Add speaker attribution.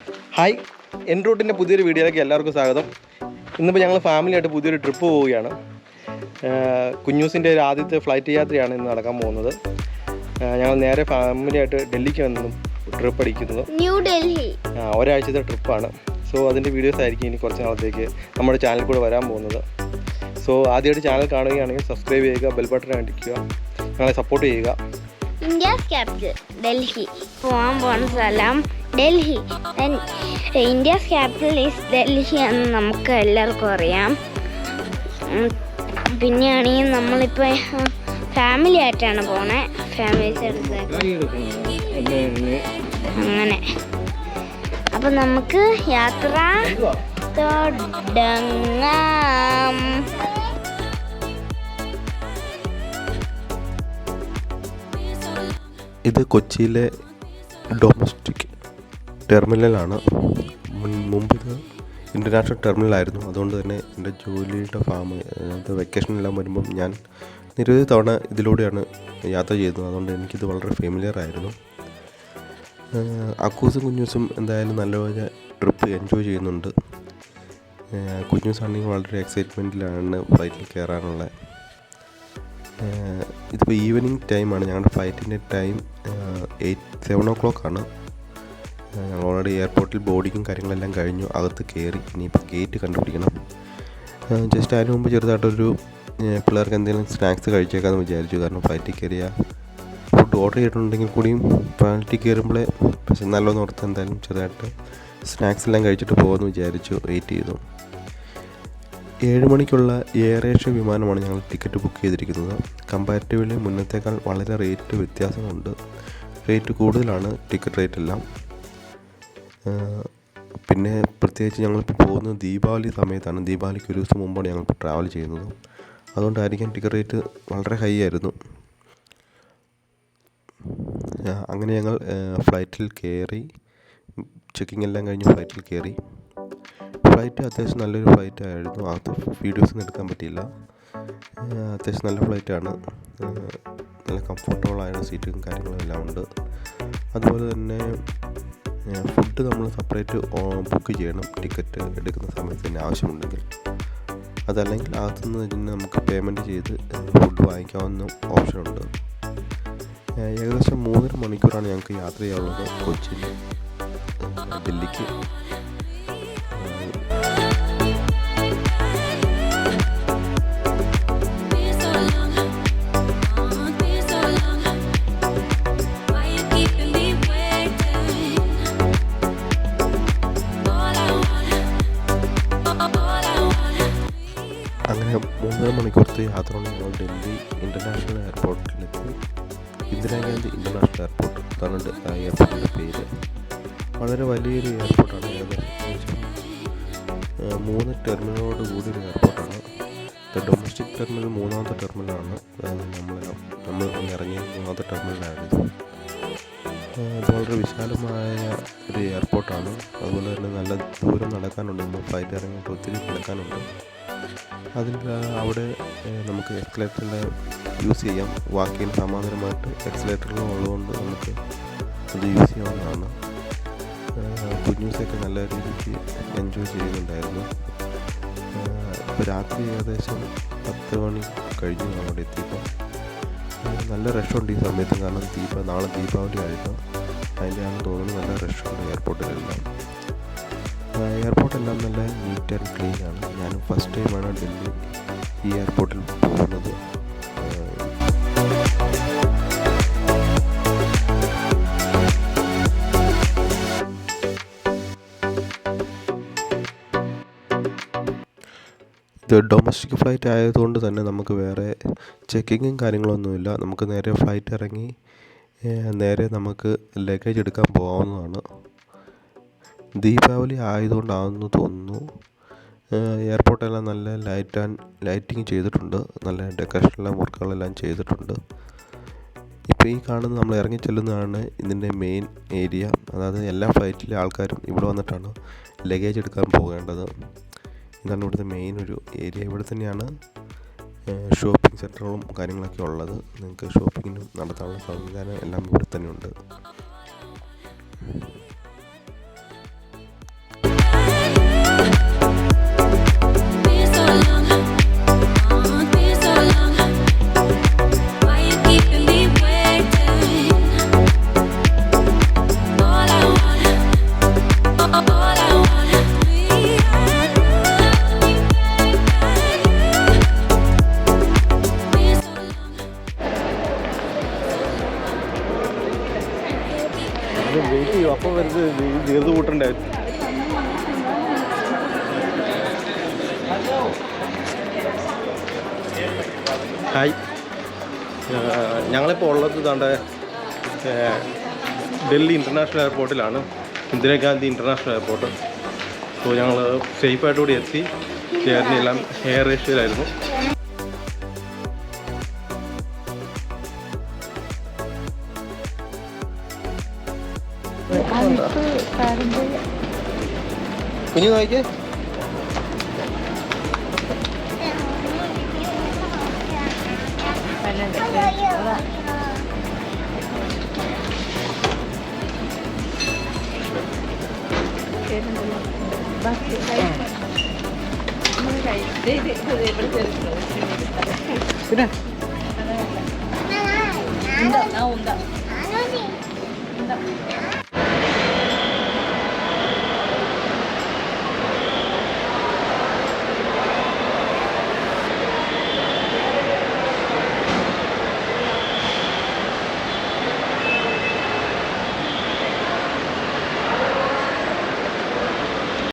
Speaker 1: Hi, N റൂട്ടിൻ്റെ പുതിയൊരു വീഡിയോയിലേക്ക് എല്ലാവർക്കും സ്വാഗതം. ഇന്നിപ്പോൾ ഞങ്ങൾ ഫാമിലിയായിട്ട് പുതിയൊരു ട്രിപ്പ് പോവുകയാണ്. കുഞ്ഞൂസിൻ്റെ ഒരു ആദ്യത്തെ ഫ്ലൈറ്റ് യാത്രയാണ് ഇന്ന് നടക്കാൻ പോകുന്നത്. ഞങ്ങൾ നേരെ ഫാമിലിയായിട്ട് ഡൽഹിക്ക് വന്നു ട്രിപ്പ് അടിക്കുന്നത്.
Speaker 2: ന്യൂ ഡൽഹി
Speaker 1: ഒരാഴ്ചത്തെ ട്രിപ്പാണ്. സോ അതിൻ്റെ വീഡിയോസ് ആയിരിക്കും ഇനി കുറച്ച് നാളത്തേക്ക് നമ്മുടെ ചാനൽ കൂടെ വരാൻ പോകുന്നത്. സോ ആദ്യമായിട്ട് ചാനൽ കാണുകയാണെങ്കിൽ സബ്സ്ക്രൈബ് ചെയ്യുക, ബെൽ ബട്ടൺ അടിക്കുക, ഞങ്ങളെ സപ്പോർട്ട് ചെയ്യുക.
Speaker 2: India's capital Delhi. പോകാൻ പോകുന്ന സ്ഥലം Delhi. India's capital is Delhi എന്ന് നമുക്ക് എല്ലാവർക്കും അറിയാം. പിന്നെയാണെങ്കിൽ നമ്മളിപ്പോൾ ഫാമിലി ആയിട്ടാണ് പോണേ. ഫാമിലീസ് അങ്ങനെ. അപ്പം നമുക്ക് യാത്ര തുടങ്ങാം.
Speaker 3: ഇത് കൊച്ചിയിലെ ഡൊമസ്റ്റിക് ടെർമിനലാണ്. മുമ്പ് ഇത് ഇൻ്റർനാഷണൽ ടെർമിനലായിരുന്നു. അതുകൊണ്ട് തന്നെ എൻ്റെ ജോലിയുടെ വെക്കേഷനെല്ലാം വരുമ്പം ഞാൻ നിരവധി തവണ ഇതിലൂടെയാണ് യാത്ര ചെയ്തത്. അതുകൊണ്ട് എനിക്കിത് വളരെ ഫെമിലിയർ ആയിരുന്നു. അക്കൂസും കുഞ്ഞൂസും എന്തായാലും നല്ലപോലെ ട്രിപ്പ് എൻജോയ് ചെയ്യുന്നുണ്ട്. കുഞ്ഞൂസാണെങ്കിൽ വളരെ എക്സൈറ്റ്മെൻറ്റിലാണ് ഫ്ലൈറ്റിൽ കയറാനുള്ളത്. ഇതിപ്പോൾ ഈവനിങ് ടൈമാണ്. ഞങ്ങളുടെ ഫ്ലൈറ്റിൻ്റെ ടൈം 7 o'clock ആണ്. ഞങ്ങൾ ഓൾറെഡി എയർപോർട്ടിൽ ബോർഡിങ്ങും കാര്യങ്ങളെല്ലാം കഴിഞ്ഞു, അകത്ത് കയറി. ഇനിയിപ്പോൾ ഗേറ്റ് കണ്ടുപിടിക്കണം. ജസ്റ്റ് അതിന് മുമ്പ് ചെറുതായിട്ടൊരു പിള്ളേർക്ക് എന്തെങ്കിലും സ്നാക്സ് കഴിച്ചേക്കാമെന്ന് വിചാരിച്ചു. കാരണം ഫ്ലൈറ്റിൽ കയറിയ ഫുഡ് ഓർഡർ ചെയ്തിട്ടുണ്ടെങ്കിൽ കൂടിയും ഫ്ലൈറ്റിൽ കയറുമ്പോഴേ പക്ഷേ നല്ലോന്ന് ഓർത്ത് എന്തായാലും ചെറുതായിട്ട് സ്നാക്സ് എല്ലാം കഴിച്ചിട്ട് പോകുമെന്ന് വിചാരിച്ചു. വെയിറ്റ് ചെയ്തു. 7 മണിക്കുള്ള എയർ ഏഷ്യ വിമാനമാണ് ഞങ്ങൾ ടിക്കറ്റ് ബുക്ക് ചെയ്തിരിക്കുന്നത്. കമ്പാരിറ്റീവ്ലി മുന്നത്തേക്കാൾ വളരെ റേറ്റ് വ്യത്യാസമുണ്ട്. റേറ്റ് കൂടുതലാണ് ടിക്കറ്റ് റേറ്റ് എല്ലാം. പിന്നെ പ്രത്യേകിച്ച് ഞങ്ങളിപ്പോൾ പോകുന്നത് ദീപാവലി സമയത്താണ്. ദീപാവലിക്ക് ഒരു ദിവസം മുമ്പാണ് ഞങ്ങളിപ്പോൾ ട്രാവൽ ചെയ്യുന്നത്. അതുകൊണ്ടായിരിക്കും ടിക്കറ്റ് റേറ്റ് വളരെ ഹൈ ആയിരുന്നു. അങ്ങനെ ഞങ്ങൾ ഫ്ലൈറ്റിൽ കയറി. ചെക്കിംഗ് എല്ലാം കഴിഞ്ഞ് ഫ്ലൈറ്റിൽ കയറി. ഫ്ലൈറ്റ് അത്യാവശ്യം നല്ലൊരു ഫ്ലൈറ്റ് ആയിരുന്നു. അകത്ത് വീഡിയോസൊന്നും എടുക്കാൻ പറ്റിയില്ല. അത്യാവശ്യം നല്ല ഫ്ലൈറ്റാണ്. നല്ല കംഫർട്ടബിളായ സീറ്റും കാര്യങ്ങളും എല്ലാം ഉണ്ട്. അതുപോലെ തന്നെ ഫുഡ് നമ്മൾ സെപ്പറേറ്റ് ബുക്ക് ചെയ്യണം ടിക്കറ്റ് എടുക്കുന്ന സമയത്ത് തന്നെ ആവശ്യമുണ്ടെങ്കിൽ. അതല്ലെങ്കിൽ അകത്തുനിന്ന് തന്നെ നമുക്ക് പേയ്മെൻറ്റ് ചെയ്ത് ഫുഡ് വാങ്ങിക്കാവുന്ന ഓപ്ഷനുണ്ട്. ഏകദേശം 3.5 മണിക്കൂറാണ് ഞങ്ങൾക്ക് യാത്ര ചെയ്യാനുള്ളത് കൊച്ചിയിൽ ഡൽഹിക്ക്. അങ്ങനെ 3.5 മണിക്കൂറത്തെ യാത്ര കൊണ്ട് ഞങ്ങൾ Delhi international എയർപോർട്ടിലെത്തി. Indira Gandhi international airport, അതാണ് എയർപോർട്ടിൻ്റെ പേര്. വളരെ വലിയൊരു എയർപോർട്ടാണ്. ഏകദേശം 3 ടെർമിനലോട് കൂടിയൊരു എയർപോർട്ടാണ്. Domestic terminal 3ാമത്തെ ടെർമിനലാണ്. നമ്മൾ ഇറങ്ങിയ 3ാമത്തെ ടെർമിനലായിരുന്നു. ഇത് വളരെ വിശാലമായ ഒരു എയർപോർട്ടാണ്. അതുപോലെ തന്നെ നല്ല ദൂരം നടക്കാനുണ്ട്. നമ്മൾ ഫ്ലൈറ്റ് ഇറങ്ങിയിട്ട് ഒത്തിരി നടക്കാനുണ്ട്. അവിടെ നമുക്ക് എക്സലേറ്ററിൽ യൂസ് ചെയ്യാം. വാക്കിന് സമാന്തരമായിട്ട് എക്സലേറ്ററുകൾ ഉള്ളതുകൊണ്ട് നമുക്ക് അത് യൂസ് ചെയ്യാവുന്നതാണ്. കുഞ്ഞൂസൊക്കെ നല്ല രീതിക്ക് എൻജോയ് ചെയ്യുന്നുണ്ടായിരുന്നു. ഇപ്പോൾ രാത്രി ഏകദേശം 10 മണി കഴിഞ്ഞു അവിടെ എത്തിയപ്പോൾ. നല്ല റഷുണ്ട് ഈ സമയത്ത്. കാരണം നാളെ ദീപാവലി ആയിരുന്നു. അതിൻ്റെയാണെന്ന് തോന്നുന്നു നല്ല റഷുണ്ട് എയർപോർട്ടിലെല്ലാം. എയർപോർട്ടെല്ലാം നല്ല നീറ്റ് ആൻഡ് ക്ലീൻ ആണ്. ഞാൻ ഫസ്റ്റ് ടൈമാണ് ഡൽഹി ഈ എയർപോർട്ടിൽ പോകുന്നത്. ഇത് ഡൊമസ്റ്റിക് ഫ്ലൈറ്റ് ആയതുകൊണ്ട് തന്നെ നമുക്ക് വേറെ ചെക്കിങ്ങും കാര്യങ്ങളൊന്നുമില്ല. നമുക്ക് നേരെ ഫ്ലൈറ്റ് ഇറങ്ങി നേരെ നമുക്ക് ലഗേജ് എടുക്കാൻ പോകാവുന്നതാണ്. ദീപാവലി ആയതുകൊണ്ടാണെന്ന് തോന്നുന്നു എയർപോർട്ടെല്ലാം നല്ല ലൈറ്റിങ് ചെയ്തിട്ടുണ്ട്. നല്ല ഡെക്കറേഷനെല്ലാം വർക്കുകളെല്ലാം ചെയ്തിട്ടുണ്ട്. ഇപ്പോൾ ഈ കാണുന്ന നമ്മൾ ഇറങ്ങി ചെല്ലുന്നതാണ് ഇതിൻ്റെ മെയിൻ ഏരിയ. അതായത് എല്ലാ ഫ്ലൈറ്റിലെ ആൾക്കാരും ഇവിടെ വന്നിട്ടാണ് ലഗേജ് എടുക്കാൻ പോകേണ്ടത്. ഇതാണ് ഇവിടുത്തെ മെയിൻ ഒരു ഏരിയ. ഇവിടെ തന്നെയാണ് ഷോപ്പിംഗ് സെൻറ്ററുകളും കാര്യങ്ങളൊക്കെ ഉള്ളത്. നിങ്ങൾക്ക് ഷോപ്പിങ്ങിനും നടത്താനുള്ള സംവിധാനം എല്ലാം ഇവിടെ തന്നെയുണ്ട്.
Speaker 1: ദീർഘ കൂട്ടണ്ടേ. ഹായ്, ഞങ്ങളിപ്പോൾ ഉള്ളത് ഇതാണ്ട് Delhi international എയർപോർട്ടിലാണ്, Indira Gandhi international airport. So ഞങ്ങൾ സേഫായിട്ട് കൂടി എത്തി. ജേർണി എല്ലാം എയർ ഏഷ്യയിലായിരുന്നു. കുഞ്ഞു നോക്കിയേ. പിന്നെ